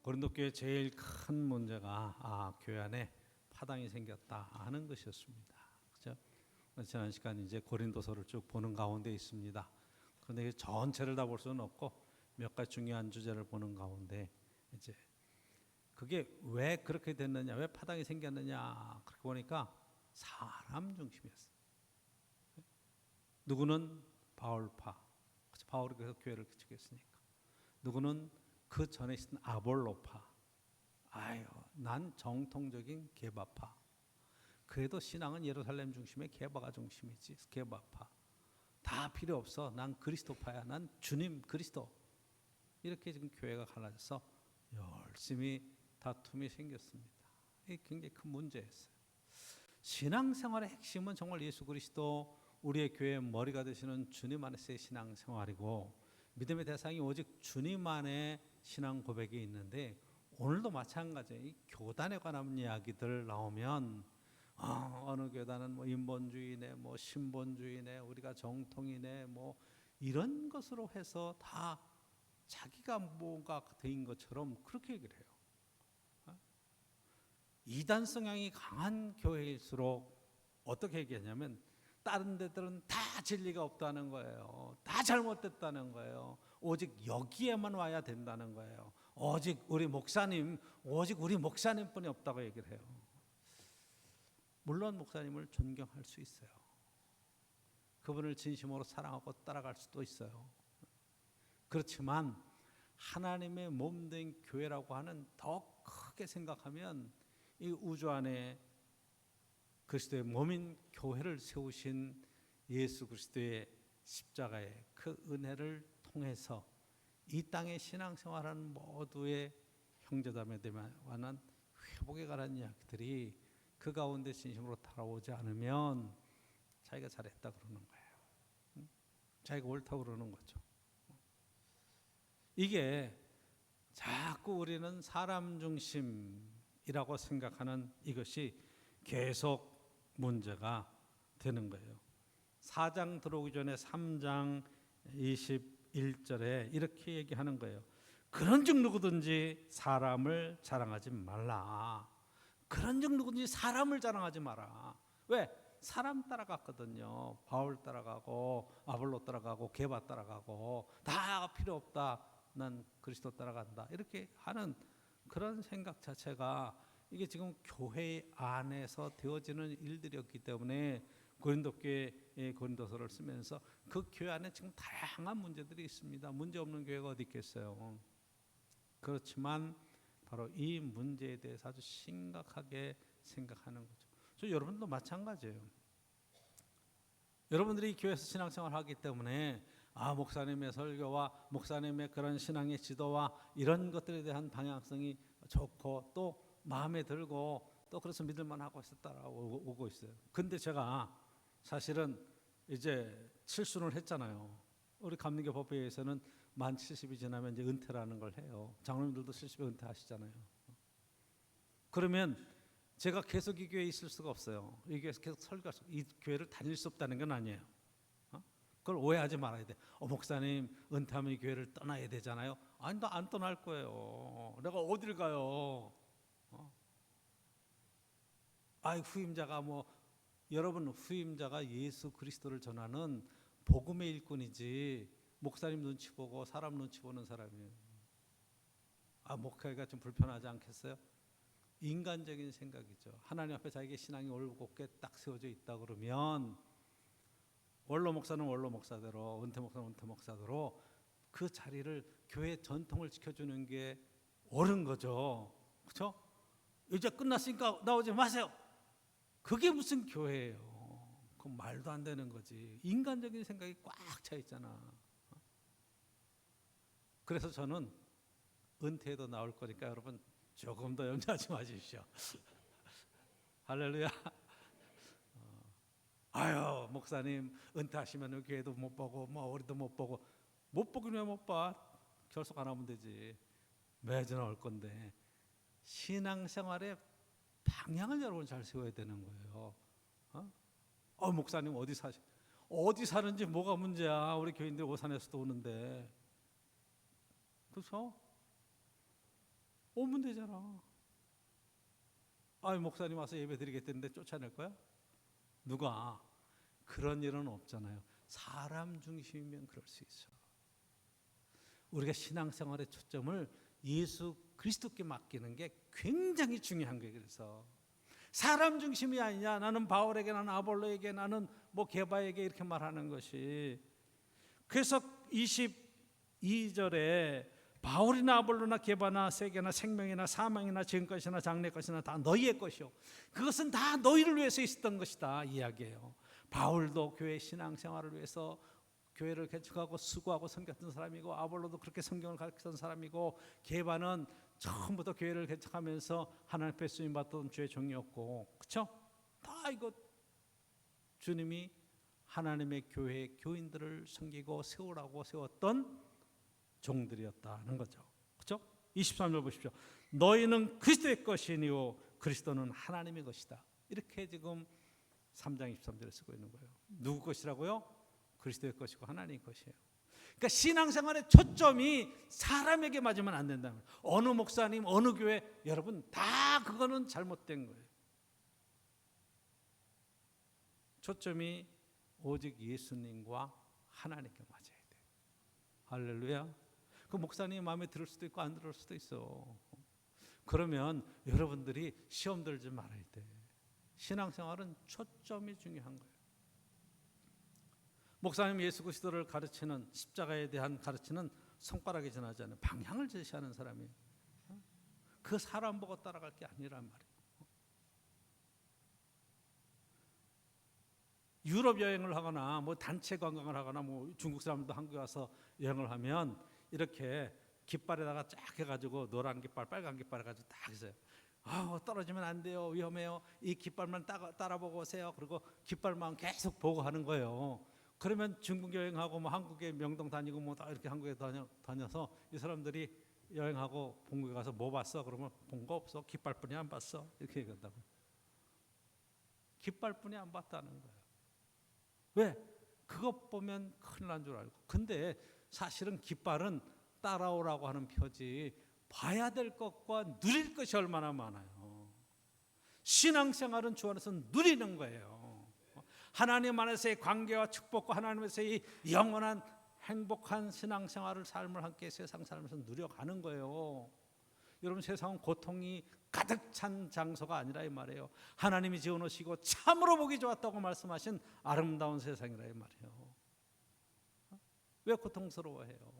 고린도 교회 제일 큰 문제가 교회 안에 파당이 생겼다 하는 것이었습니다. 그렇죠? 지난 시간 이제 고린도서를 쭉 보는 가운데 있습니다. 그런데 전체를 다 볼 수는 없고 몇 가지 중요한 주제를 보는 가운데 이제 그게 왜 그렇게 됐느냐, 왜 파당이 생겼느냐, 그렇게 보니까 사람 중심이었어요. 누구는 바울파, 바울이 그래서 교회를 기축했으니까. 누구는 그 전에 있었던 아볼로파, 난 정통적인 게바파. 그래도 신앙은 예루살렘 중심의 게바가 중심이지. 게바파. 다 필요 없어. 난 그리스도파야. 난 주님 그리스도. 이렇게 지금 교회가 갈라져서 열심히 다툼이 생겼습니다. 이게 굉장히 큰 문제였어요. 신앙생활의 핵심은 정말 예수 그리스도, 우리의 교회의 머리가 되시는 주님 안에서의 신앙생활이고, 믿음의 대상이 오직 주님 안에 신앙 고백이 있는데, 오늘도 마찬가지예요. 이 교단에 관한 이야기들 나오면 어느 교단은 뭐 인본주의네, 뭐 신본주의네, 우리가 정통이네, 뭐 이런 것으로 해서 다 자기가 뭐가 된 것처럼 그렇게 얘기를 해요. 이단 성향이 강한 교회일수록 어떻게 얘기하냐면, 다른 데들은 다 진리가 없다는 거예요. 다 잘못됐다는 거예요. 오직 여기에만 와야 된다는 거예요. 오직 우리 목사님뿐이 없다고 얘기를 해요. 물론 목사님을 존경할 수 있어요. 그분을 진심으로 사랑하고 따라갈 수도 있어요. 그렇지만 하나님의 몸된 교회라고 하는 더 크게 생각하면, 이 우주 안에 그리스도의 몸인 교회를 세우신 예수 그리스도의 십자가의 그 은혜를 통해서 이 땅의 신앙생활하는 모두의 형제자매들에 관한 회복에 관한 이야기들이 그 가운데 진심으로 달아오지 않으면 자기가 잘했다 그러는 거예요. 자기가 옳다고 그러는 거죠. 이게 자꾸 우리는 사람 중심이라고 생각하는 이것이 계속 문제가 되는 거예요. 4장 들어오기 전에 3장 21절에 이렇게 얘기하는 거예요. 그런즉 누구든지 사람을 자랑하지 말라. 그런즉 누구든지 사람을 자랑하지 마라. 왜? 사람 따라갔거든요. 바울 따라가고 아볼로 따라가고 게바 따라가고 다 필요 없다. 난 그리스도 따라간다. 이렇게 하는 그런 생각 자체가 이게 지금 교회 안에서 되어지는 일들이었기 때문에 고린도 교회의 고린도서를 쓰면서 그 교회 안에 지금 다양한 문제들이 있습니다. 문제 없는 교회가 어디 있겠어요. 그렇지만 바로 이 문제에 대해서 아주 심각하게 생각하는 거죠. 저 여러분도 마찬가지예요. 여러분들이 교회에서 신앙생활을 하기 때문에 목사님의 설교와 목사님의 그런 신앙의 지도와 이런 것들에 대한 방향성이 좋고 또 마음에 들고 또 그래서 믿을만 하고 따라오고 있어요. 근데 제가 사실은 이제 칠순을 했잖아요. 우리 감리교 법회에서는 만 70이 지나면 이제 은퇴라는 걸 해요. 장로님들도 70에 은퇴하시잖아요. 그러면 제가 계속 이 교회에 있을 수가 없어요. 이 교회에서 계속 설교할 수, 이 교회를 다닐 수 없다는 건 아니에요. 그걸 오해하지 말아야 돼. 목사님 은퇴하면 이 교회를 떠나야 되잖아요. 아니, 나 안 떠날 거예요. 내가 어딜 가요? 후임자가 여러분, 후임자가 예수 그리스도를 전하는 복음의 일꾼이지 목사님 눈치 보고 사람 눈치 보는 사람이에요. 목회가 좀 불편하지 않겠어요? 인간적인 생각이죠. 하나님 앞에 자기의 신앙이 올곧게 딱 세워져 있다 그러면 원로 목사는 원로 목사대로, 은퇴 목사는 은퇴 목사대로 그 자리를, 교회 전통을 지켜주는 게 옳은 거죠. 그렇죠? 이제 끝났으니까 나오지 마세요. 그게 무슨 교회예요? 그건 말도 안 되는 거지. 인간적인 생각이 꽉 차 있잖아. 그래서 저는 은퇴도 나올 거니까 여러분 조금 더 염려하지 마십시오. 할렐루야. 목사님 은퇴하시면 교회도 못 보고 우리도 못 보긴 왜 못 봐? 결석 안 하면 되지. 매주 나올 건데 신앙생활의 방향을 여러분 잘 세워야 되는 거예요. 목사님 어디 사는지 뭐가 문제야? 우리 교인들 오산에서도 오는데, 그렇죠? 오면 되잖아. 목사님 와서 예배 드리겠다는데 쫓아낼 거야? 누가? 그런 일은 없잖아요. 사람 중심이면 그럴 수 있어. 우리가 신앙생활의 초점을 예수 그리스도께 맡기는 게 굉장히 중요한 거예요. 그래서 사람 중심이 아니냐, 나는 바울에게, 나는 아볼로에게, 나는 뭐 게바에게 이렇게 말하는 것이. 그래서 22절에 바울이나 아볼로나 게바나 세계나 생명이나 사망이나 지금 것이나 장래 것이나 다 너희의 것이요, 그것은 다 너희를 위해서 있었던 것이다 이야기예요. 바울도 교회 신앙생활을 위해서 교회를 개척하고 수고하고 섬겼던 사람이고, 아볼로도 그렇게 성경을 가르쳤던 사람이고, 게바는 처음부터 교회를 개척하면서 하나님 앞에 쓰임 받던 주의 종이었고, 그렇죠? 다 이거 주님이 하나님의 교회 교인들을 섬기고 세우라고 세웠던 종들이었다는 거죠. 그렇죠? 23절 보십시오. 너희는 그리스도의 것이니요 그리스도는 하나님의 것이다. 이렇게 지금 3장 23절에 쓰고 있는 거예요. 누구 것이라고요? 그리스도의 것이고 하나님의 것이에요. 그러니까 신앙생활의 초점이 사람에게 맞으면 안 된다는 거예요. 어느 목사님, 어느 교회, 여러분 다 그거는 잘못된 거예요. 초점이 오직 예수님과 하나님께 맞아야 돼요. 할렐루야. 그 목사님 마음에 들을 수도 있고 안 들을 수도 있어. 그러면 여러분들이 시험 들지 말아야 돼. 신앙생활은 초점이 중요한 거예요. 목사님 예수 그리스도를 가르치는, 십자가에 대한 가르치는 손가락이 지나지 않는 방향을 제시하는 사람이에요. 그 사람 보고 따라갈 게 아니란 말이에요. 유럽 여행을 하거나 뭐 단체 관광을 하거나 뭐 중국 사람도 한국에 와서 여행을 하면 이렇게 깃발에다가 쫙 해가지고 노란 깃발, 빨간 깃발 해가지고 딱 있어요. 떨어지면 안 돼요, 위험해요, 이 깃발만 따라보고 오세요. 그리고 깃발만 계속 보고 하는 거예요. 그러면 중국 여행하고 뭐 한국에 명동 다니고 뭐 다 이렇게 한국에 다녀서 이 사람들이 여행하고 본국에 가서 뭐 봤어? 그러면 본 거 없어, 깃발뿐이 안 봤어, 이렇게 얘기한다고. 깃발뿐이 안 봤다는 거예요. 왜? 그것 보면 큰일 난 줄 알고. 근데 사실은 깃발은 따라오라고 하는 표지, 봐야 될 것과 누릴 것이 얼마나 많아요. 신앙생활은 주 안에서 누리는 거예요. 하나님 안에서의 관계와 축복과 하나님에서의 영원한 행복한 신앙생활을, 삶을 함께 세상 살면서 누려가는 거예요. 여러분, 세상은 고통이 가득 찬 장소가 아니라 이 말이에요. 하나님이 지어놓으시고 참으로 보기 좋았다고 말씀하신 아름다운 세상이라 이 말이에요. 왜 고통스러워해요?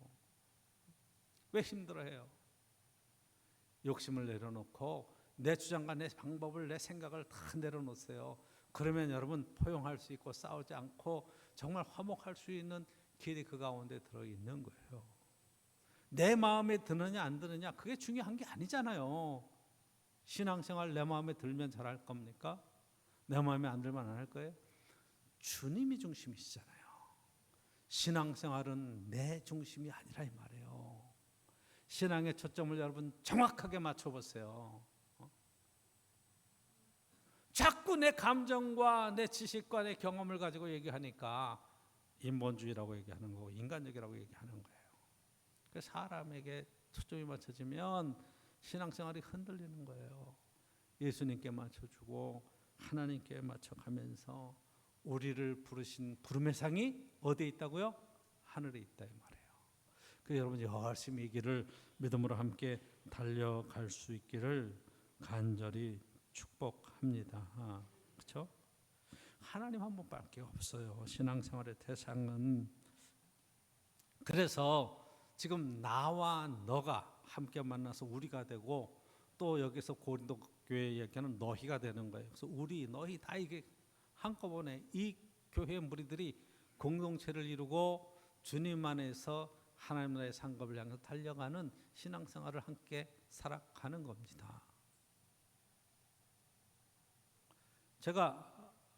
왜 힘들어해요? 욕심을 내려놓고 내 주장과 내 방법을, 내 생각을 다 내려놓으세요. 그러면 여러분 포용할 수 있고 싸우지 않고 정말 화목할 수 있는 길이 그 가운데 들어있는 거예요. 내 마음에 드느냐 안 드느냐 그게 중요한 게 아니잖아요. 신앙생활 내 마음에 들면 잘할 겁니까? 내 마음에 안 들면 안 할 거예요? 주님이 중심이시잖아요. 신앙생활은 내 중심이 아니라 이 말이에요. 신앙의 초점을 여러분 정확하게 맞춰보세요. 자꾸 내 감정과 내 지식과 내 경험을 가지고 얘기하니까 인본주의라고 얘기하는 거고 인간적이라고 얘기하는 거예요. 그래서 사람에게 초점이 맞춰지면 신앙생활이 흔들리는 거예요. 예수님께 맞춰주고 하나님께 맞춰가면서 우리를 부르신 부름의 상이 어디에 있다고요? 하늘에 있다 이 말이에요. 그래서 여러분 열심히 이 길을 믿음으로 함께 달려갈 수 있기를 간절히 축복합니다. 그렇죠? 하나님 한 분밖에 없어요. 신앙생활의 대상은. 그래서 지금 나와 너가 함께 만나서 우리가 되고, 또 여기서 고린도 교회 얘기하는 너희가 되는 거예요. 그래서 우리, 너희 다 이게 한꺼번에 이 교회 무리들이 공동체를 이루고 주님 안에서 하나님 나라의 상급을 향해서 달려가는 신앙생활을 함께 살아가는 겁니다. 제가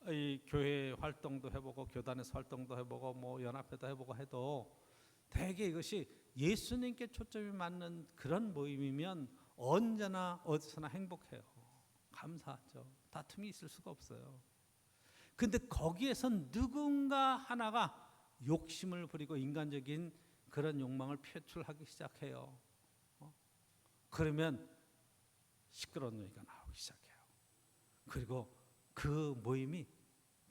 이 교회 활동도 해보고 교단에서 활동도 해보고 뭐 연합회도 해보고 해도 대개 이것이 예수님께 초점이 맞는 그런 모임이면 언제나 어디서나 행복해요. 감사하죠. 다툼이 있을 수가 없어요. 근데 거기에서 누군가 하나가 욕심을 부리고 인간적인 그런 욕망을 표출하기 시작해요. 그러면 시끄러운 얘기가 나오기 시작해요. 그리고 그 모임이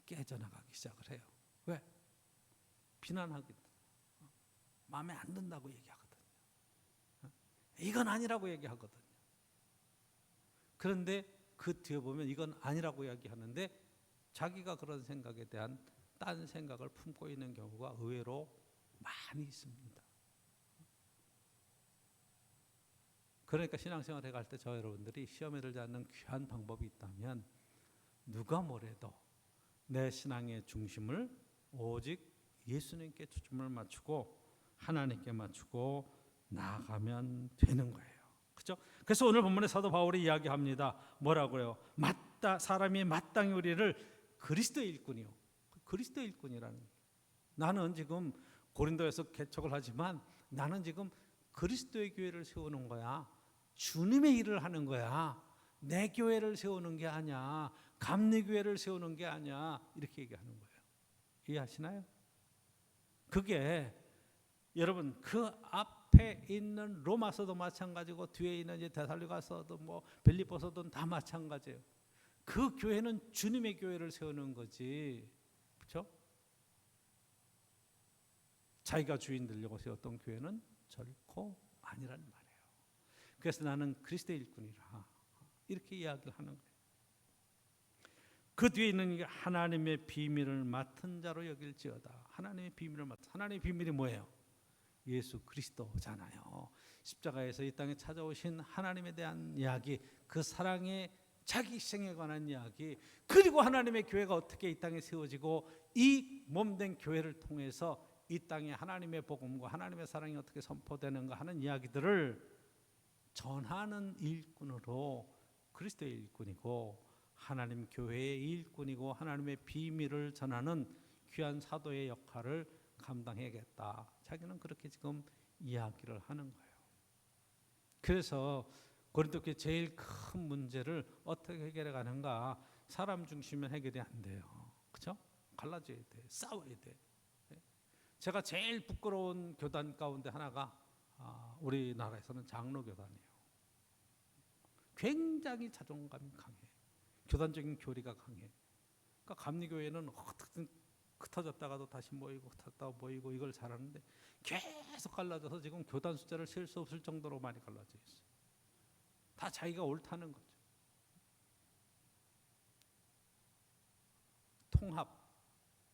깨져나가기 시작을 해요. 왜? 비난하거든. 마음에 안 든다고 얘기하거든요. 이건 아니라고 얘기하거든요. 그런데 그 뒤에 보면 이건 아니라고 이야기하는데 자기가 그런 생각에 대한 딴 생각을 품고 있는 경우가 의외로 많이 있습니다. 그러니까 신앙생활 해갈 때 저 여러분들이 시험에 들지 않는 귀한 방법이 있다면 누가 뭐래도 내 신앙의 중심을 오직 예수님께 초점을 맞추고 하나님께 맞추고 나아가면 되는 거예요. 그렇죠? 그래서 오늘 본문에 사도 바울이 이야기합니다. 뭐라고요? 사람이 마땅히 우리를 그리스도의 일꾼이요. 그리스도의 일꾼이라는 거예요. 나는 지금 고린도에서 개척을 하지만 나는 지금 그리스도의 교회를 세우는 거야. 주님의 일을 하는 거야. 내 교회를 세우는 게 아니야. 감리교회를 세우는 게 아니야. 이렇게 얘기하는 거예요. 이해하시나요? 그게 여러분 그 앞에 있는 로마서도 마찬가지고 뒤에 있는 이제 데살로니가서도 뭐 빌립보서도 다 마찬가지예요. 그 교회는 주님의 교회를 세우는 거지. 그렇죠? 자기가 주인 되려고 세웠던 교회는 결코 아니란 말이에요. 그래서 나는 그리스도의 일꾼이라 이렇게 이야기를 하는 거예요. 그 뒤에 있는 하나님의 비밀을 맡은 자로 여길지어다. 하나님의 비밀을 맡은, 하나님의 비밀이 뭐예요? 예수 그리스도잖아요. 십자가에서 이 땅에 찾아오신 하나님에 대한 이야기, 그 사랑의 자기 희생에 관한 이야기, 그리고 하나님의 교회가 어떻게 이 땅에 세워지고 이 몸된 교회를 통해서 이 땅에 하나님의 복음과 하나님의 사랑이 어떻게 선포되는가 하는 이야기들을 전하는 일꾼으로 그리스도의 일꾼이고 하나님 교회의 일꾼이고 하나님의 비밀을 전하는 귀한 사도의 역할을 감당해야겠다. 자기는 그렇게 지금 이야기를 하는 거예요. 그래서 고린도 교회 제일 큰 문제를 어떻게 해결해 가는가? 사람 중심은 해결이 안 돼요. 그렇죠? 갈라져야 돼. 싸워야 돼. 제가 제일 부끄러운 교단 가운데 하나가 우리나라에서는 장로교단이에요. 굉장히 자존감이 강해. 교단적인 교리가 강해. 그러니까 감리교회는 어떻게든 흩어졌다가도 다시 모이고 흩어졌다가 모이고 이걸 잘하는데 계속 갈라져서 지금 교단 숫자를 셀 수 없을 정도로 많이 갈라져 있어요. 다 자기가 옳다는 거죠. 통합,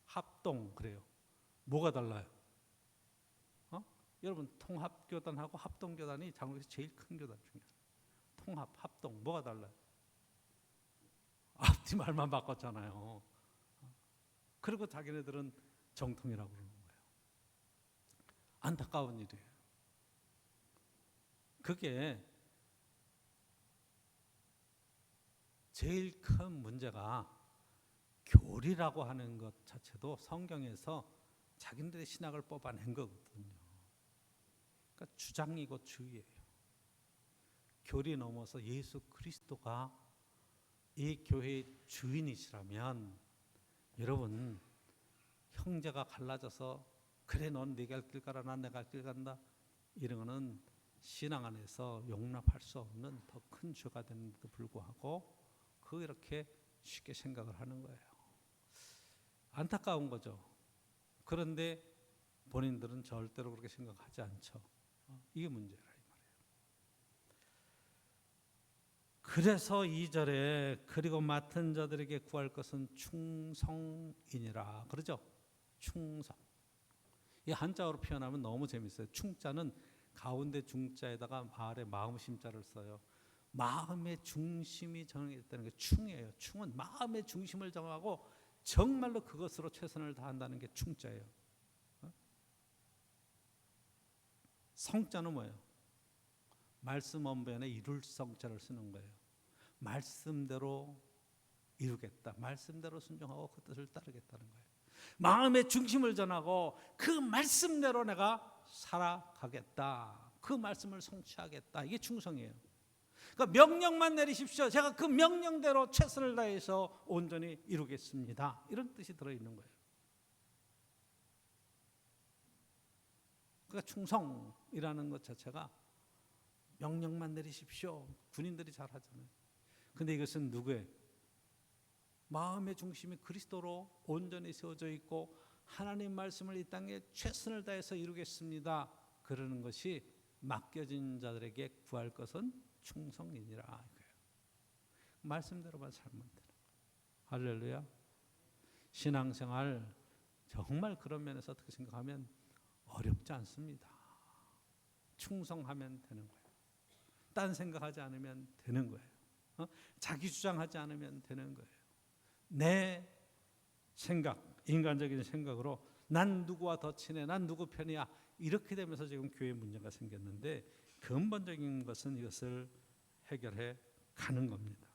합동 그래요. 뭐가 달라요? 여러분 통합교단하고 합동교단이 장로교에서 제일 큰 교단 중에 하나예요. 통합, 합동 뭐가 달라요? 앞뒤 말만 바꿨잖아요. 그리고 자기네들은 정통이라고 그러는 거예요. 안타까운 일이에요. 그게 제일 큰 문제가 교리라고 하는 것 자체도 성경에서 자기네들의 신학을 뽑아낸 거거든요. 그러니까 주장이고 주의예요. 교리 넘어서 예수 그리스도가 이 교회의 주인이시라면 여러분 형제가 갈라져서 그래 넌 네 갈 길 가라 난 내 갈 길 간다 이런 거는 신앙 안에서 용납할 수 없는 더 큰 죄가 되는데도 불구하고 이렇게 쉽게 생각을 하는 거예요. 안타까운 거죠. 그런데 본인들은 절대로 그렇게 생각하지 않죠. 이게 문제라 이 말이에요. 그래서 2절에 그리고 맡은 자들에게 구할 것은 충성이니라 그러죠. 충성. 이 한자어로 표현하면 너무 재밌어요. 충자는 가운데 중자에다가 아래 마음심자를 써요. 마음의 중심이 정해졌다는 게 충이에요. 충은 마음의 중심을 정하고 정말로 그것으로 최선을 다한다는 게 충자예요. 성자는 뭐예요? 말씀 언변에 이룰 성자를 쓰는 거예요. 말씀대로 이루겠다. 말씀대로 순종하고 그 뜻을 따르겠다는 거예요. 마음의 중심을 전하고 그 말씀대로 내가 살아가겠다. 그 말씀을 성취하겠다. 이게 충성이에요. 그러니까 명령만 내리십시오. 제가 그 명령대로 최선을 다해서 온전히 이루겠습니다. 이런 뜻이 들어있는 거예요. 그러니까 충성이라는 것 자체가 명령만 내리십시오. 군인들이 잘 하잖아요. 근데 이것은 누구의? 마음의 중심이 그리스도로 온전히 세워져 있고 하나님 말씀을 이 땅에 최선을 다해서 이루겠습니다. 그러는 것이 맡겨진 자들에게 구할 것은 충성이니라. 말씀대로만 살면 되는 거예요. 할렐루야. 신앙생활 정말 그런 면에서 어떻게 생각하면 어렵지 않습니다. 충성하면 되는 거예요. 딴 생각하지 않으면 되는 거예요. 자기 주장하지 않으면 되는 거예요. 내 생각, 인간적인 생각으로 난 누구와 더 친해, 난 누구 편이야, 이렇게 되면서 지금 교회에 문제가 생겼는데 근본적인 것은 이것을 해결해 가는 겁니다.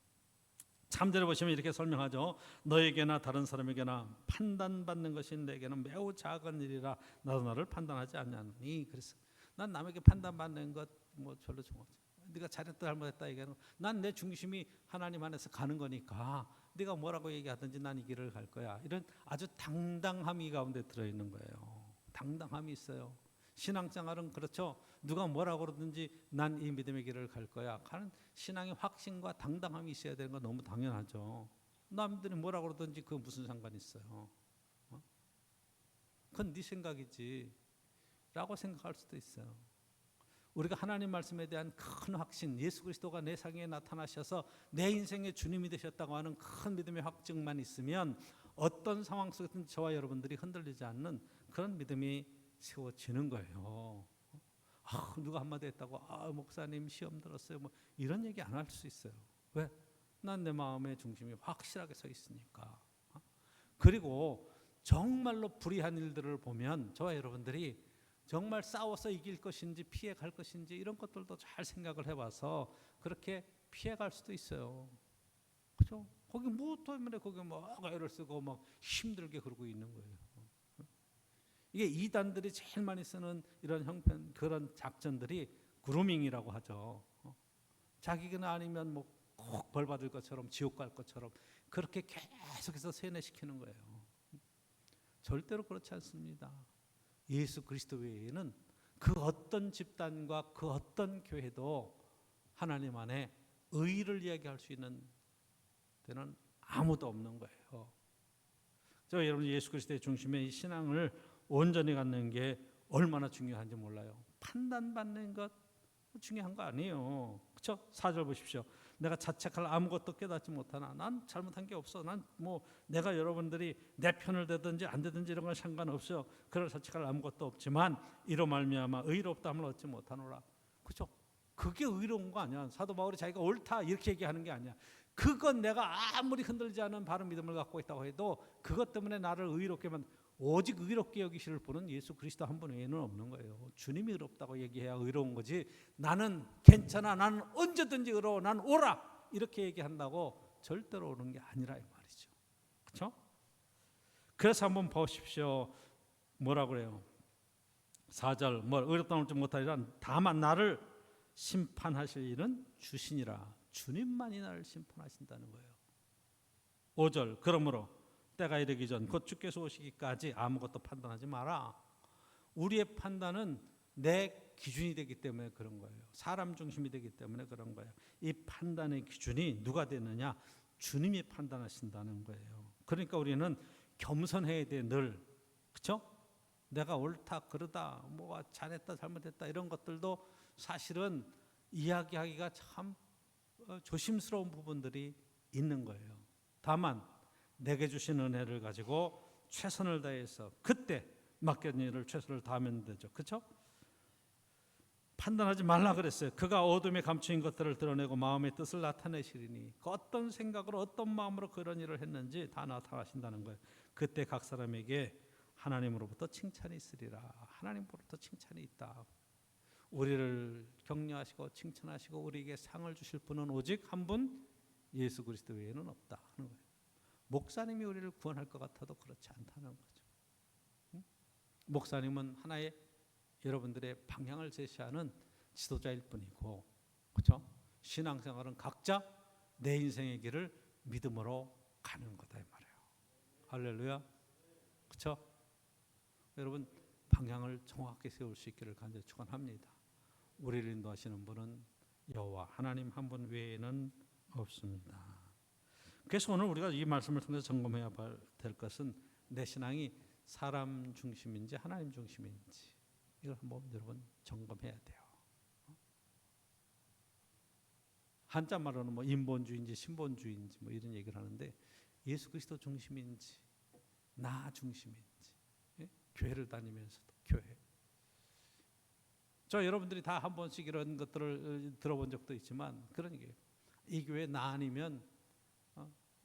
3절에 보시면 이렇게 설명하죠. 너에게나 다른 사람에게나 판단받는 것이 내게는 매우 작은 일이라 나도 너를 판단하지 않냐니. 그래서 난 남에게 판단받는 것 뭐 별로 좋아하지. 네가 잘했다 잘못했다 얘기하는 거. 난 내 중심이 하나님 안에서 가는 거니까 네가 뭐라고 얘기하든지 난 이 길을 갈 거야. 이런 아주 당당함이 가운데 들어있는 거예요. 당당함이 있어요. 신앙생활은 그렇죠. 누가 뭐라고 그러든지 난 이 믿음의 길을 갈 거야 하는 신앙의 확신과 당당함이 있어야 되는 건 너무 당연하죠. 남들이 뭐라고 그러든지 그거 무슨 상관이 있어요. 그건 네 생각이지 라고 생각할 수도 있어요. 우리가 하나님 말씀에 대한 큰 확신, 예수 그리스도가 내 생에 나타나셔서 내 인생의 주님이 되셨다고 하는 큰 믿음의 확증만 있으면 어떤 상황 속에서든 저와 여러분들이 흔들리지 않는 그런 믿음이 세워지는 거예요. 누가 한마디 했다고 목사님 시험 들었어요 뭐 이런 얘기 안 할 수 있어요. 왜? 난 내 마음의 중심이 확실하게 서 있으니까. 그리고 정말로 불의한 일들을 보면 저와 여러분들이 정말 싸워서 이길 것인지 피해갈 것인지 이런 것들도 잘 생각을 해봐서 그렇게 피해갈 수도 있어요. 그렇죠? 거기 뭐 때문에 거기 막 애를 쓰고 막 힘들게 그러고 있는 거예요. 이게 이단들이 제일 많이 쓰는 이런 형편, 그런 작전들이 그루밍이라고 하죠. 자기가 아니면 뭐 꼭 벌 받을 것처럼 지옥 갈 것처럼 그렇게 계속해서 세뇌시키는 거예요. 절대로 그렇지 않습니다. 예수 그리스도 외에는 그 어떤 집단과 그 어떤 교회도 하나님 안에 의를 이야기할 수 있는 데는 아무도 없는 거예요. 저 여러분 예수 그리스도의 중심에 이 신앙을 온전히 갖는 게 얼마나 중요한지 몰라요. 판단받는 것 중요한 거 아니에요. 그렇죠? 4절 보십시오. 내가 자책할 아무것도 깨닫지 못하나 난 잘못한 게 없어. 난 뭐 내가 여러분들이 내 편을 되든지 안 되든지 이런 건 상관없어요. 그럴 자책할 아무것도 없지만 이로 말미암아 의롭다함을 얻지 못하노라. 그렇죠? 그게 의로운 거 아니야. 사도 바울이 자기가 옳다 이렇게 얘기하는 게 아니야. 그건 내가 아무리 흔들지 않은 바른 믿음을 갖고 있다고 해도 그것 때문에 나를 의롭게 만 오직 의롭게 여기실 분은 예수 그리스도 한 분 외에는 없는 거예요. 주님이 의롭다고 얘기해야 의로운 거지. 나는 괜찮아, 나는 언제든지 의로워, 난 오라 이렇게 얘기한다고 절대로 오는 게 아니라 이 말이죠. 그렇죠? 그래서 한번 보십시오. 뭐라고 그래요? 4절 의롭다함을 얻지 못하리라 다만 나를 심판하실 일은 주시니라. 주님만이 나를 심판하신다는 거예요. 5절 그러므로 때가 이르기 전 곧 주께서 오시기까지 아무것도 판단하지 마라. 우리의 판단은 내 기준이 되기 때문에 그런 거예요. 사람 중심이 되기 때문에 그런 거예요. 이 판단의 기준이 누가 되느냐? 주님이 판단하신다는 거예요. 그러니까 우리는 겸손해야 돼 늘. 그렇죠? 내가 옳다 그러다 뭐 잘했다 잘못했다 이런 것들도 사실은 이야기하기가 참 조심스러운 부분들이 있는 거예요. 다만 내게 주신 은혜를 가지고 최선을 다해서 그때 맡겨진 일을 최선을 다하면 되죠. 그렇죠? 판단하지 말라 그랬어요. 그가 어둠에 감추인 것들을 드러내고 마음의 뜻을 나타내시리니 그 어떤 생각으로 어떤 마음으로 그런 일을 했는지 다 나타나신다는 거예요. 그때 각 사람에게 하나님으로부터 칭찬이 있으리라. 하나님으로부터 칭찬이 있다. 우리를 격려하시고 칭찬하시고 우리에게 상을 주실 분은 오직 한 분 예수 그리스도 외에는 없다 하는 거예요. 목사님이 우리를 구원할 것 같아도 그렇지 않다는 거죠. 목사님은 하나의 여러분들의 방향을 제시하는 지도자일 뿐이고, 그렇죠? 신앙생활은 각자 내 인생의 길을 믿음으로 가는 거다 이 말이에요. 할렐루야. 그렇죠? 여러분 방향을 정확히 세울 수 있기를 간절히 축원합니다. 우리를 인도하시는 분은 여호와 하나님 한 분 외에는 없습니다. 그래서 오늘 우리가 이 말씀을 통해서 점검해야 될 것은 내 신앙이 사람 중심인지 하나님 중심인지 이걸 한번 여러분 점검해야 돼요. 한자말로는 뭐 인본주의인지 신본주의인지 뭐 이런 얘기를 하는데 예수 그리스도 중심인지 나 중심인지, 예? 교회를 다니면서도 교회. 저 여러분들이 다 한 번씩 이런 것들을 들어본 적도 있지만 그런 얘기예요. 이 교회 나 아니면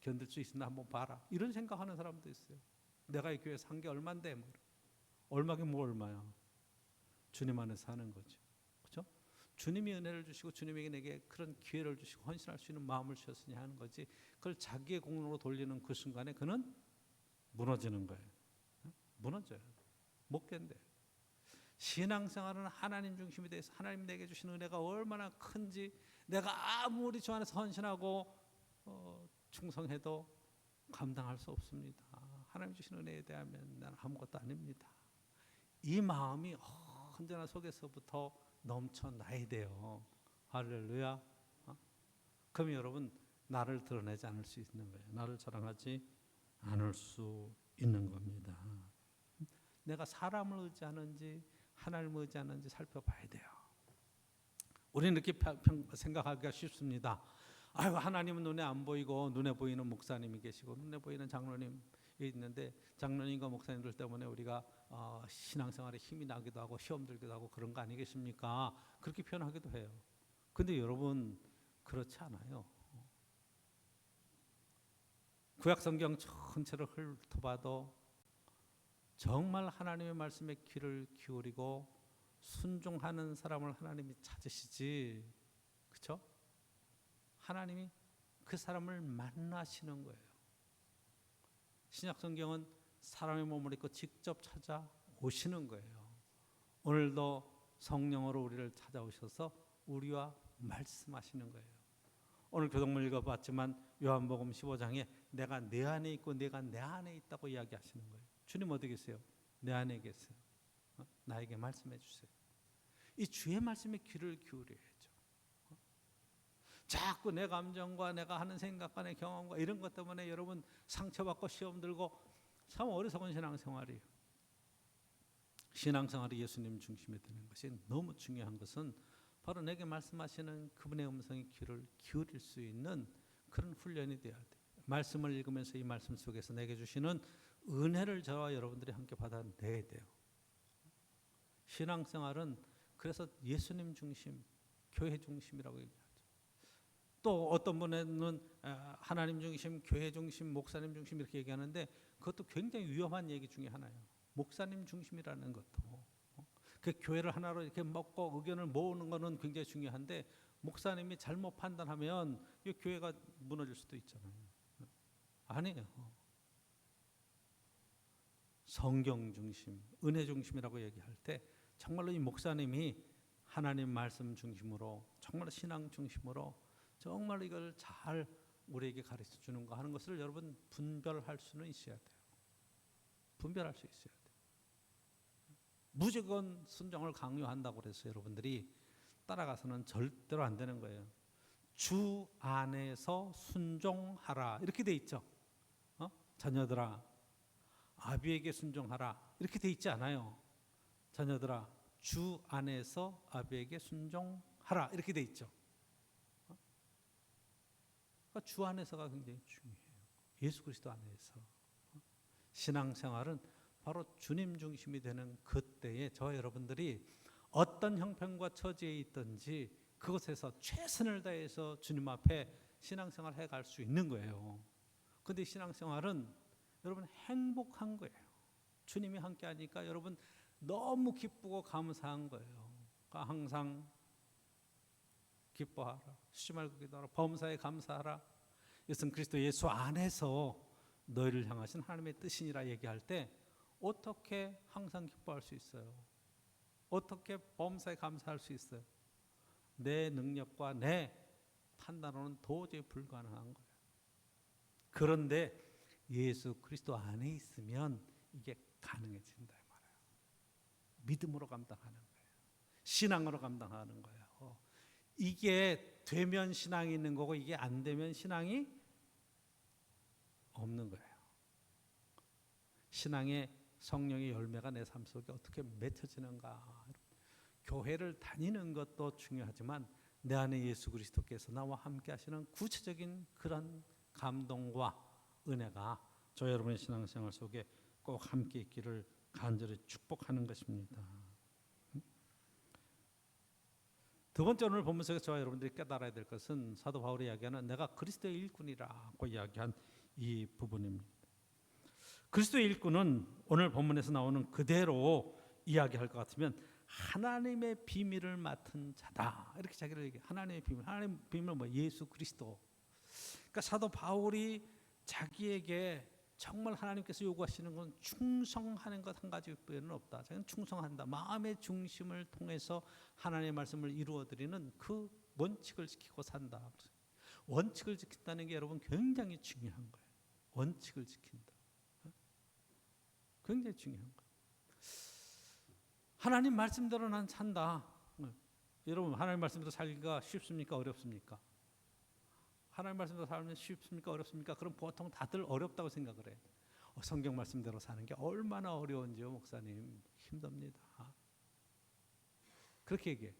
견딜 수 있으나 한번 봐라. 이런 생각하는 사람도 있어요. 내가 이 교회 산 게 얼마인데 뭐. 얼마긴 뭐 얼마야. 주님 안에서 사는 거죠. 그렇죠? 주님이 은혜를 주시고 주님에게 내게 그런 기회를 주시고 헌신할 수 있는 마음을 주셨으니 하는 거지. 그걸 자기의 공로로 돌리는 그 순간에 그는 무너지는 거예요. 무너져요. 못 견뎌요. 신앙생활은 하나님 중심이 돼서 하나님 내게 주신 은혜가 얼마나 큰지 내가 아무리 주 안에서 헌신하고 충성해도 감당할 수 없습니다. 하나님 주신 은혜에 대하면 나는 아무것도 아닙니다. 이 마음이 언제나 속에서부터 넘쳐나야 돼요. 할렐루야. 그럼 여러분 나를 드러내지 않을 수 있는 거예요. 나를 자랑하지 않을 수 있는 겁니다. 내가 사람을 의지하는지 하나님을 의지하는지 살펴봐야 돼요. 우리는 이렇게 생각하기가 쉽습니다. 아이고 하나님은 눈에 안 보이고 눈에 보이는 목사님이 계시고 눈에 보이는 장로님이 있는데 장로님과 목사님들 때문에 우리가 신앙생활에 힘이 나기도 하고 시험 들기도 하고 그런 거 아니겠습니까? 그렇게 표현하기도 해요. 근데 여러분 그렇지 않아요. 구약성경 전체를 훑어봐도 정말 하나님의 말씀에 귀를 기울이고 순종하는 사람을 하나님이 찾으시지, 그렇죠? 하나님이 그 사람을 만나시는 거예요. 신약성경은 사람의 몸을 입고 직접 찾아오시는 거예요. 오늘도 성령으로 우리를 찾아오셔서 우리와 말씀하시는 거예요. 오늘 교독문 읽어봤지만 요한복음 15장에 내가 내 안에 있고 내가 내 안에 있다고 이야기하시는 거예요. 주님 어디 계세요? 내 안에 계세요. 나에게 말씀해 주세요. 이 주의 말씀에 귀를 기울여야죠. 자꾸 내 감정과 내가 하는 생각과 내 경험과 이런 것 때문에 여러분 상처받고 시험 들고 참 어리석은 신앙생활이에요. 신앙생활이 예수님 중심에 드는 것이 너무 중요한 것은 바로 내게 말씀하시는 그분의 음성에 귀를 기울일 수 있는 그런 훈련이 되어야 돼요. 말씀을 읽으면서 이 말씀 속에서 내게 주시는 은혜를 저와 여러분들이 함께 받아내야 돼요. 신앙생활은 그래서 예수님 중심, 교회 중심이라고 얘기하죠. 또 어떤 분은 하나님 중심, 교회 중심, 목사님 중심 이렇게 얘기하는데 그것도 굉장히 위험한 얘기 중에 하나예요. 목사님 중심이라는 것도 그 교회를 하나로 이렇게 먹고 의견을 모으는 것은 굉장히 중요한데 목사님이 잘못 판단하면 이 교회가 무너질 수도 있잖아요. 아니에요. 성경 중심, 은혜 중심이라고 얘기할 때 정말로 이 목사님이 하나님 말씀 중심으로 정말 신앙 중심으로 정말 이걸 잘 우리에게 가르쳐 주는가 하는 것을 여러분 분별할 수는 있어야 돼요. 분별할 수 있어야 돼요. 무조건 순종을 강요한다고 그래서 여러분들이 따라가서는 절대로 안 되는 거예요. 주 안에서 순종하라 이렇게 돼 있죠. 자녀들아 아비에게 순종하라 이렇게 돼 있지 않아요. 자녀들아 주 안에서 아비에게 순종하라 이렇게 돼 있죠. 그러니까 주 안에서가 굉장히 중요해요. 예수 그리스도 안에서. 신앙생활은 바로 주님 중심이 되는 그때에 저와 여러분들이 어떤 형편과 처지에 있든지 그것에서 최선을 다해서 주님 앞에 신앙생활 해갈 수 있는 거예요. 그런데 신앙생활은 여러분 행복한 거예요. 주님이 함께 하니까 여러분 너무 기쁘고 감사한 거예요. 그러니까 항상 기뻐하라. 쉬지 말고 기도하라. 범사에 감사하라. 이것은 그리스도 예수 안에서 너희를 향하신 하나님의 뜻이니라 얘기할 때 어떻게 항상 기뻐할 수 있어요? 어떻게 범사에 감사할 수 있어요? 내 능력과 내 판단으로는 도저히 불가능한 거예요. 그런데 예수 그리스도 안에 있으면 이게 가능해진다 이 말이에요. 믿음으로 감당하는 거예요. 신앙으로 감당하는 거예요. 이게 되면 신앙이 있는 거고 이게 안 되면 신앙이 없는 거예요. 신앙의 성령의 열매가 내 삶 속에 어떻게 맺혀지는가. 교회를 다니는 것도 중요하지만 내 안에 예수 그리스도께서 나와 함께 하시는 구체적인 그런 감동과 은혜가 저 여러분의 신앙생활 속에 꼭 함께 있기를 간절히 축복하는 것입니다. 두 번째 오늘 본문에서 저와 여러분들이 깨달아야 될 것은 사도 바울이 이야기하는 내가 그리스도의 일꾼이라고 이야기한 이 부분입니다. 그리스도의 일꾼은 오늘 본문에서 나오는 그대로 이야기할 것 같으면 하나님의 비밀을 맡은 자다. 이렇게 자기를 얘기해. 하나님의 비밀. 하나님의 비밀은 뭐? 예수 그리스도. 그러니까 사도 바울이 자기에게 정말 하나님께서 요구하시는 건 충성하는 것 한 가지 외에는 없다. 자기는 충성한다. 마음의 중심을 통해서 하나님의 말씀을 이루어드리는 그 원칙을 지키고 산다. 원칙을 지킨다는 게 여러분 굉장히 중요한 거예요. 원칙을 지킨다. 굉장히 중요한 거예요. 하나님 말씀대로 난 산다. 여러분 하나님 말씀대로 살기가 쉽습니까? 어렵습니까? 하나님 말씀대로 살면 쉽습니까? 어렵습니까? 그럼 보통 다들 어렵다고 생각을 해요. 성경 말씀대로 사는 게 얼마나 어려운지요, 목사님. 힘듭니다. 그렇게 얘기해요.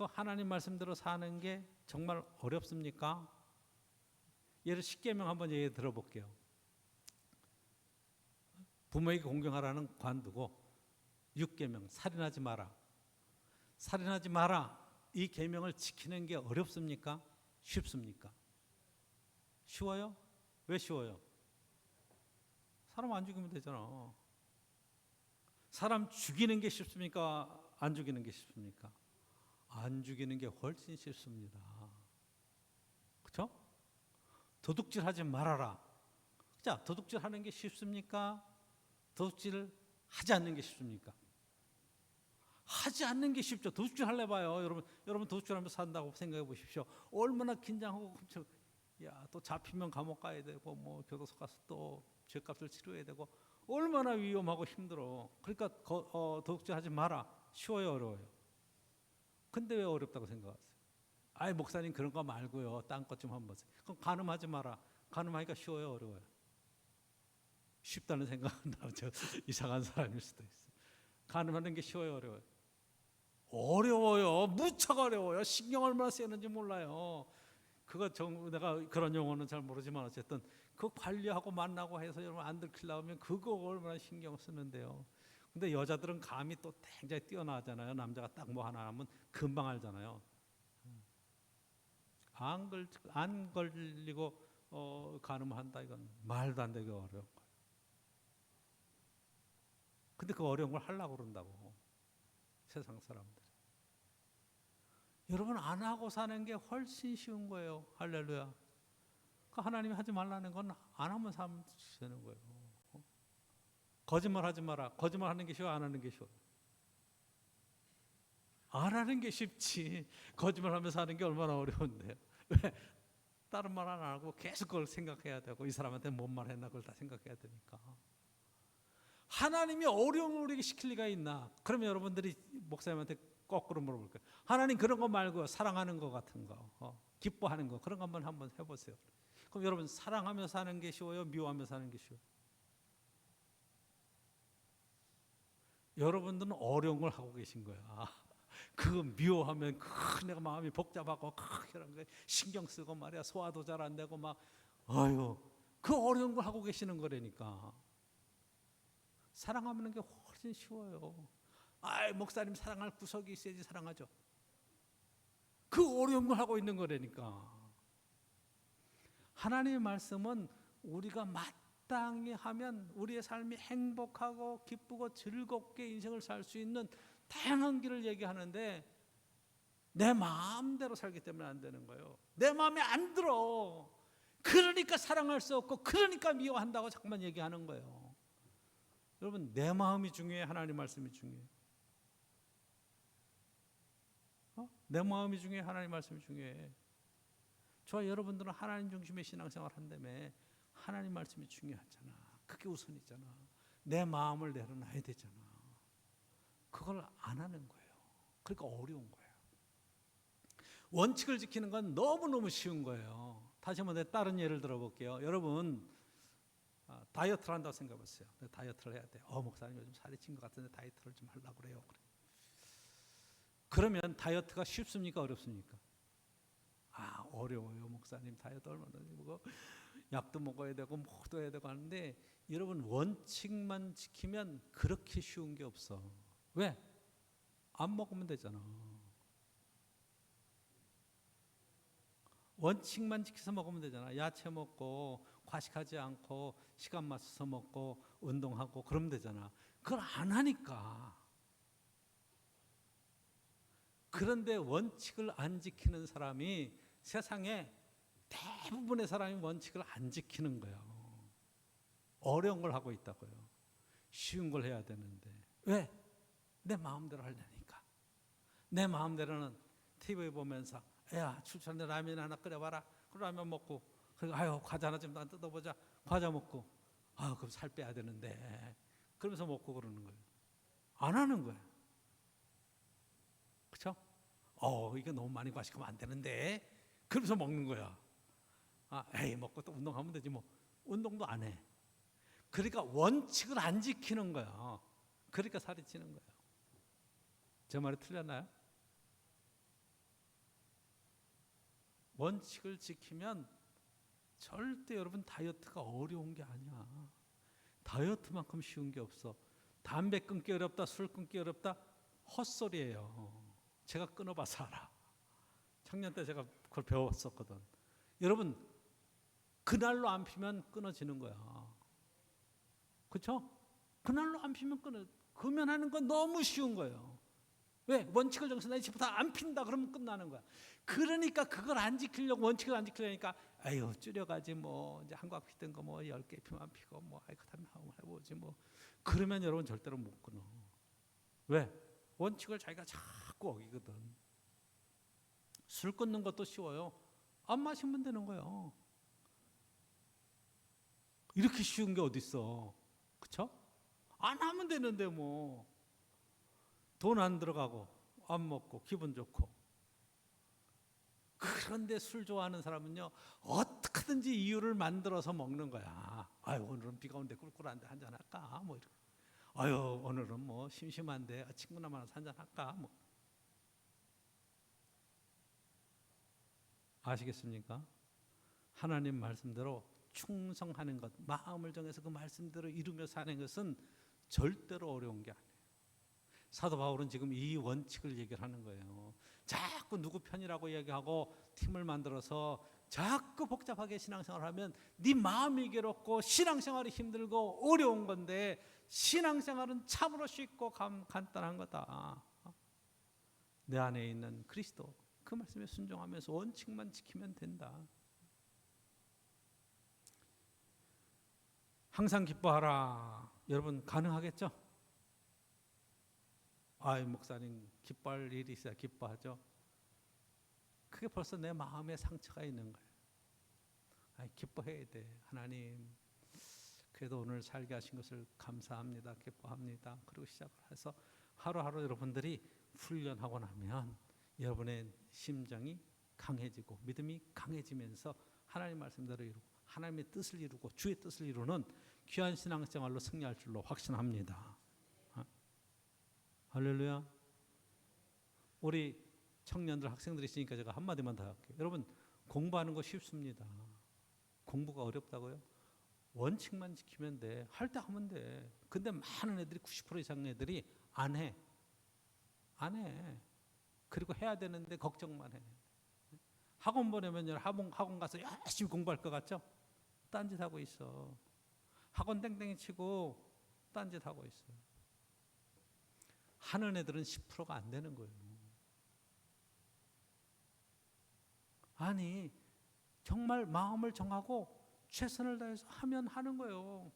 하나님 말씀대로 사는 게 정말 어렵습니까? 예를 10계명 한번 얘기 들어볼게요. 부모에게 공경하라는 관두고 6계명 살인하지 마라. 살인하지 마라. 이 계명을 지키는 게 어렵습니까? 쉽습니까? 쉬워요? 왜 쉬워요? 사람 안 죽이면 되잖아. 사람 죽이는 게 쉽습니까? 안 죽이는 게 쉽습니까? 안 죽이는 게 훨씬 쉽습니다. 그렇죠? 도둑질 하지 말아라. 자, 도둑질 하는 게 쉽습니까? 도둑질을 하지 않는 게 쉽습니까? 하지 않는 게 쉽죠. 도둑질 할래 봐요. 여러분 도둑질하면서 산다고 생각해 보십시오. 얼마나 긴장하고 또 잡히면 감옥 가야 되고 뭐 교도소 가서 또 죄값을 치러야 되고 얼마나 위험하고 힘들어. 그러니까 도둑질 하지 마라. 쉬워요, 어려워요? 근데 왜 어렵다고 생각하세요? 아이 목사님 그런 거 말고요. 딴 것 좀 한번 보세요. 그럼 간음하지 마라. 간음하니까 쉬워요, 어려워요? 쉽다는 생각은 저 이상한 사람일 수도 있어요. 간음하는 게 쉬워요, 어려워요? 어려워요. 무척 어려워요. 신경 얼마나 쓰는지 몰라요. 내가 그런 용어는 잘 모르지만 어쨌든 그 관리하고 만나고 해서 여러분 안 들키려면 그거 얼마나 신경 쓰는데요. 근데 여자들은 감이 또 굉장히 뛰어나잖아요. 남자가 딱 뭐 하나 하면 금방 알잖아요. 안 걸리고 간음한다 이건 말도 안 되게 어려운 거예요. 근데 그 어려운 걸 하려고 그런다고 세상 사람들. 여러분 안 하고 사는 게 훨씬 쉬운 거예요. 할렐루야. 그러니까 하나님이 하지 말라는 건 안 하면 사면 되는 거예요. 거짓말 하지 마라. 거짓말 하는 게 쉬워, 안 하는 게 쉬워? 안 하는 게 쉽지. 거짓말 하면서 하는 게 얼마나 어려운데요. 왜? 다른 말 안 하고 계속 그걸 생각해야 되고 이 사람한테 뭔 말 했나 그걸 다 생각해야 되니까. 하나님이 어려움을 우리에게 시킬 리가 있나? 그러면 여러분들이 목사님한테 거꾸로 물어볼 거예요. 하나님 그런 거 말고 사랑하는 거 같은 거, 기뻐하는 거 그런 거 한번 해보세요. 그럼 여러분 사랑하며 사는 게 쉬워요? 미워하며 사는 게 쉬워요? 여러분들은 어려운 걸 하고 계신 거야. 그거 미워하면 내가 마음이 복잡하고 이런 거 신경 쓰고 말이야 소화도 잘 안 되고 막 그 어려운 걸 하고 계시는 거라니까. 사랑하는 게 훨씬 쉬워요. 목사님 사랑할 구석이 있어야지 사랑하죠. 그 어려운 걸 하고 있는 거라니까. 하나님의 말씀은 우리가 마땅히 하면 우리의 삶이 행복하고 기쁘고 즐겁게 인생을 살 수 있는 다양한 길을 얘기하는데 내 마음대로 살기 때문에 안 되는 거예요. 내 마음에 안 들어. 그러니까 사랑할 수 없고 그러니까 미워한다고 자꾸만 얘기하는 거예요. 여러분 내 마음이 중요해? 하나님 말씀이 중요해? 내 마음이 중요해? 하나님 말씀이 중요해? 저와 여러분들은 하나님 중심의 신앙생활 한다며 하나님 말씀이 중요하잖아. 그게 우선이잖아. 내 마음을 내려놔야 되잖아. 그걸 안 하는 거예요. 그러니까 어려운 거예요. 원칙을 지키는 건 너무너무 쉬운 거예요. 다시 한번 다른 예를 들어볼게요. 여러분 다이어트를 한다고 생각해 보세요. 다이어트를 해야 돼요. 목사님 요즘 살이 찐 것 같은데 다이어트를 좀 하려고 그래요. 그러면 다이어트가 쉽습니까? 어렵습니까? 어려워요. 목사님 다이어트 얼마나 되고 약도 먹어야 되고 뭐도 해야 되고 하는데 여러분 원칙만 지키면 그렇게 쉬운 게 없어. 왜? 안 먹으면 되잖아. 원칙만 지켜서 먹으면 되잖아. 야채 먹고 과식하지 않고 시간 맞춰서 먹고 운동하고 그러면 되잖아. 그걸 안 하니까. 그런데 원칙을 안 지키는 사람이 세상에 대부분의 사람이 원칙을 안 지키는 거예요. 어려운 걸 하고 있다고요. 쉬운 걸 해야 되는데. 왜? 내 마음대로 하려니까. 내 마음대로는 TV 보면서 야 출출한데 라면 하나 끓여봐라. 그 라면 먹고 그리고 과자 하나 좀 뜯어보자. 과자 먹고 그럼 살 빼야 되는데 그러면서 먹고 그러는 거예요. 안 하는 거예요. 그렇죠? 이거 너무 많이 과식하면 안 되는데 그러면서 먹는 거야. 먹고 또 운동하면 되지 뭐. 운동도 안 해. 그러니까 원칙을 안 지키는 거야. 그러니까 살이 찌는 거예요. 제 말이 틀렸나요? 원칙을 지키면 절대 여러분 다이어트가 어려운 게 아니야. 다이어트만큼 쉬운 게 없어. 담배 끊기 어렵다, 술 끊기 어렵다, 헛소리예요. 제가 끊어봐서 알아. 청년 때 제가 그걸 배웠었거든. 여러분 그날로 안 피면 끊어지는 거야. 그렇죠? 그날로 안 피면 금연하는 건 너무 쉬운 거예요. 왜? 원칙을 정해서 나 이제부터 안 핀다 그러면 끝나는 거야. 그러니까 그걸 안 지키려고 원칙을 안 지키려니까 줄여가지 뭐 이제 한곽 피던 거 뭐 10개 피만 피고 뭐 그다음에 한번 해보지 뭐. 그러면 여러분 절대로 못 끊어. 왜? 원칙을 자기가 자꾸 어기거든. 술 끊는 것도 쉬워요. 안 마시면 되는 거예요. 이렇게 쉬운 게 어디 있어? 그렇죠? 안 하면 되는데 뭐. 돈 안 들어가고 안 먹고 기분 좋고. 그런데 술 좋아하는 사람은요 어떻게든지 이유를 만들어서 먹는 거야. 오늘은 비가 오는데 꿀꿀한데 한잔 할까? 뭐 이렇게. 오늘은 뭐 심심한데 친구나 만나서 한잔 할까? 뭐. 아시겠습니까? 하나님 말씀대로 충성하는 것, 마음을 정해서 그 말씀대로 이루며 사는 것은 절대로 어려운 게 아니에요. 사도 바울은 지금 이 원칙을 얘기를 하는 거예요. 자꾸 누구 편이라고 얘기하고 팀을 만들어서 자꾸 복잡하게 신앙생활을 하면 네 마음이 괴롭고 신앙생활이 힘들고 어려운 건데 신앙생활은 참으로 쉽고 간단한 거다. 내 안에 있는 그리스도 그 말씀에 순종하면서 원칙만 지키면 된다. 항상 기뻐하라. 여러분 가능하겠죠? 목사님 기뻐할 일이 있어야 기뻐하죠. 그게 벌써 내 마음에 상처가 있는 거예요. 기뻐해야 돼. 하나님 그래도 오늘 살게 하신 것을 감사합니다. 기뻐합니다. 그리고 시작을 해서 하루하루 여러분들이 훈련하고 나면 여러분의 심정이 강해지고 믿음이 강해지면서 하나님 말씀대로 이루고 하나님의 뜻을 이루고 주의 뜻을 이루는 귀한 신앙생활로 승리할 줄로 확신합니다. 할렐루야. 우리 청년들 학생들이 있으니까 제가 한마디만 더 할게요. 여러분 공부하는 거 쉽습니다. 공부가 어렵다고요? 원칙만 지키면 돼. 할 때 하면 돼. 근데 많은 애들이 90% 이상 애들이 안 해. 그리고 해야 되는데 걱정만 해. 학원 보내면 학원 가서 열심히 공부할 것 같죠? 딴짓하고 있어. 학원 땡땡이 치고 딴짓하고 있어. 하는 애들은 10%가 안 되는 거예요. 정말 마음을 정하고 최선을 다해서 하면 하는 거예요.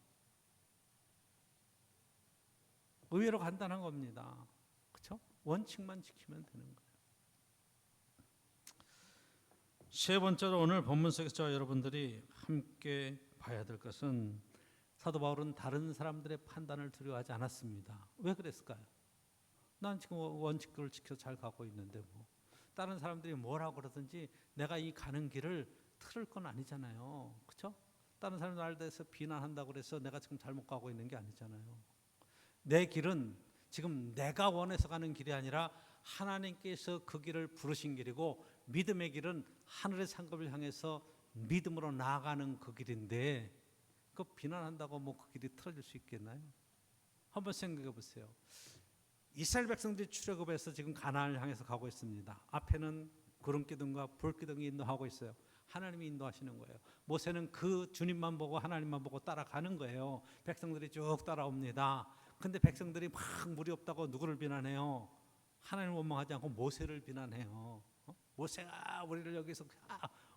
의외로 간단한 겁니다. 그렇죠? 원칙만 지키면 되는 거예요. 세 번째로 오늘 본문 속에서 여러분들이 함께 봐야 될 것은 사도 바울은 다른 사람들의 판단을 두려워하지 않았습니다. 왜 그랬을까요? 난 지금 원칙을 지켜서 잘 가고 있는데 뭐 다른 사람들이 뭐라고 그러든지 내가 이 가는 길을 틀을 건 아니잖아요. 그렇죠? 다른 사람들 나에 대해서 비난한다고 그래서 내가 지금 잘못 가고 있는 게 아니잖아요. 내 길은 지금 내가 원해서 가는 길이 아니라 하나님께서 그 길을 부르신 길이고, 믿음의 길은 하늘의 상급을 향해서 믿음으로 나아가는 그 길인데, 그 비난한다고 뭐 그 길이 틀어질 수 있겠나요? 한번 생각해 보세요. 이스라엘 백성들이 출애굽해서 지금 가나안을 향해서 가고 있습니다. 앞에는 구름 기둥과 불 기둥이 인도하고 있어요. 하나님이 인도하시는 거예요. 모세는 그 주님만 보고 하나님만 보고 따라가는 거예요. 백성들이 쭉 따라옵니다. 근데 백성들이 막 물이 없다고 누구를 비난해요? 하나님을 원망하지 않고 모세를 비난해요. 모세가 우리를 여기서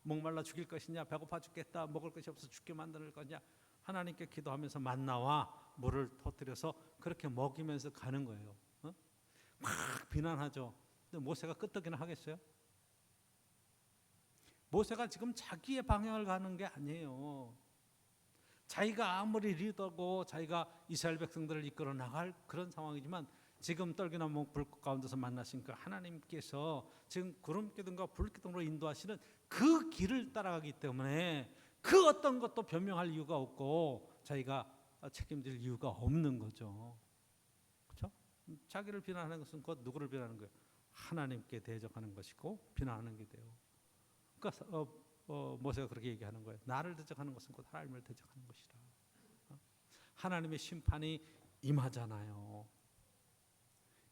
목말라 죽일 것이냐, 배고파 죽겠다, 먹을 것이 없어 죽게 만들 거냐, 하나님께 기도하면서 만나와 물을 터뜨려서 그렇게 먹이면서 가는 거예요. 막 비난하죠. 근데 모세가 끄떡이나 하겠어요? 모세가 지금 자기의 방향을 가는 게 아니에요. 자기가 아무리 리더고 자기가 이스라엘 백성들을 이끌어 나갈 그런 상황이지만, 지금 떨기나무 불꽃 가운데서 만나신 그 하나님께서 지금 구름 기둥과 불 기둥으로 인도하시는 그 길을 따라가기 때문에 그 어떤 것도 변명할 이유가 없고 자기가 책임질 이유가 없는 거죠. 그렇죠? 자기를 비난하는 것은 곧 누구를 비난하는 거예요? 하나님께 대적하는 것이고 비난하는 게 돼요. 그러니까 모세가 그렇게 얘기하는 거예요. 나를 대적하는 것은 곧 하나님을 대적하는 것이라. 하나님의 심판이 임하잖아요.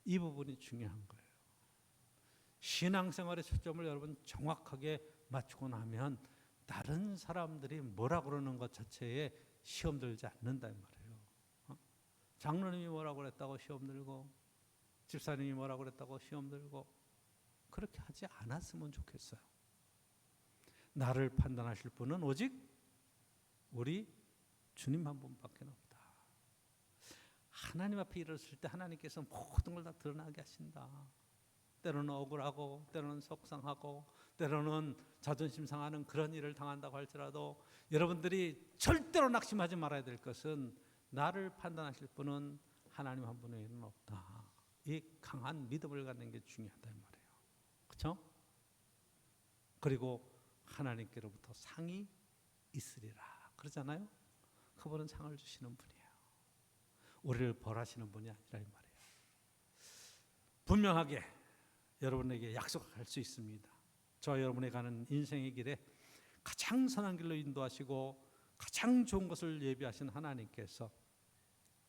이 부분이 중요한 거예요. 신앙생활의 초점을 여러분 정확하게 맞추고 나면 다른 사람들이 뭐라 그러는 것 자체에 시험 들지 않는다 이 말이에요. 장로님이 뭐라고 그랬다고 시험 들고, 집사님이 뭐라고 그랬다고 시험 들고, 그렇게 하지 않았으면 좋겠어요. 나를 판단하실 분은 오직 우리 주님 한 분밖에 없다. 하나님 앞에 이르렀을 때 하나님께서 모든 걸 다 드러나게 하신다. 때로는 억울하고, 때로는 속상하고, 때로는 자존심 상하는 그런 일을 당한다고 할지라도 여러분들이 절대로 낙심하지 말아야 될 것은 나를 판단하실 분은 하나님 한 분 외에는 없다. 이 강한 믿음을 갖는 게 중요하다 이 말이에요. 그렇죠? 그리고 하나님께로부터 상이 있으리라 그러잖아요. 그분은 상을 주시는 분이에요. 우리를 벌하시는 분이 아니라 이 말이에요. 분명하게 여러분에게 약속할 수 있습니다. 저와 여러분이 가는 인생의 길에 가장 선한 길로 인도하시고 가장 좋은 것을 예비하신 하나님께서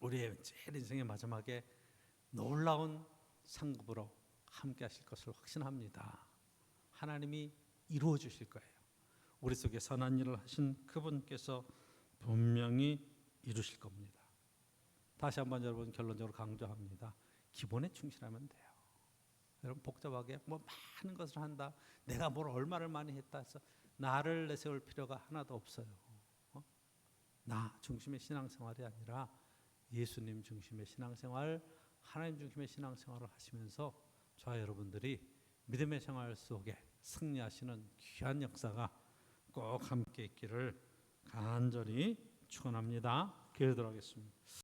우리의 제일 인생의 마지막에 놀라운 상급으로 함께 하실 것을 확신합니다. 하나님이 이루어 주실 거예요. 우리 속에 선한 일을 하신 그분께서 분명히 이루실 겁니다. 다시 한번 여러분 결론적으로 강조합니다. 기본에 충실하면 돼요. 여러분 복잡하게 뭐 많은 것을 한다, 내가 뭘 얼마를 많이 했다 해서 나를 내세울 필요가 하나도 없어요. 나 중심의 신앙생활이 아니라 예수님 중심의 신앙생활, 하나님 중심의 신앙생활을 하시면서 저와 여러분들이 믿음의 생활 속에 승리하시는 귀한 역사가 꼭 함께 있기를 간절히 축원합니다. 기도하겠습니다.